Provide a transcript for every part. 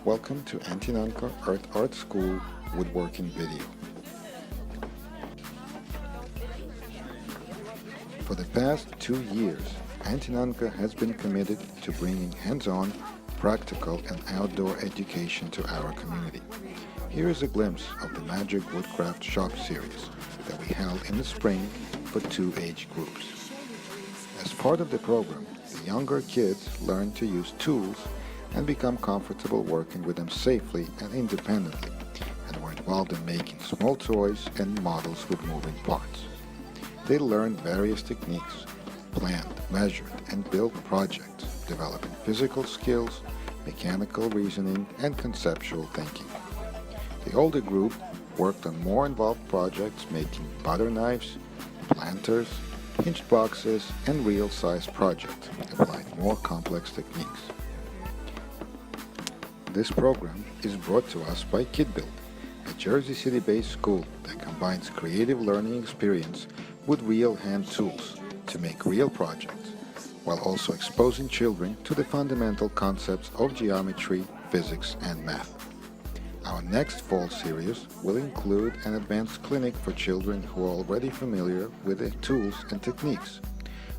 Welcome to Antinanco Earth Art School Woodworking video. For the past 2 years, Antinanco has been committed to bringing hands-on, practical and outdoor education to our community. Here is a glimpse of the Magic Woodcraft Shop series that we held in the spring for 2 age groups. As part of the program, the younger kids learn to use tools and become comfortable working with them safely and independently, and were involved in making small toys and models with moving parts. They learned various techniques, planned, measured, and built projects, developing physical skills, mechanical reasoning, and conceptual thinking. The older group worked on more involved projects, making butter knives, planters, hinged boxes, and real-size projects, applied more complex techniques. This program is brought to us by KidBILT, a Jersey City-based school that combines creative learning experience with real hand tools to make real projects, while also exposing children to the fundamental concepts of geometry, physics, and math. Our next fall series will include an advanced clinic for children who are already familiar with the tools and techniques,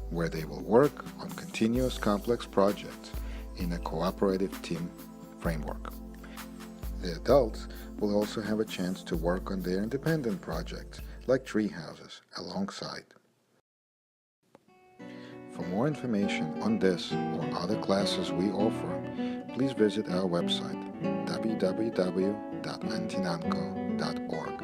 where they will work on continuous complex projects in a cooperative team framework. The adults will also have a chance to work on their independent projects like tree houses alongside. For more information on this or other classes we offer, please visit our website www.antinanco.org.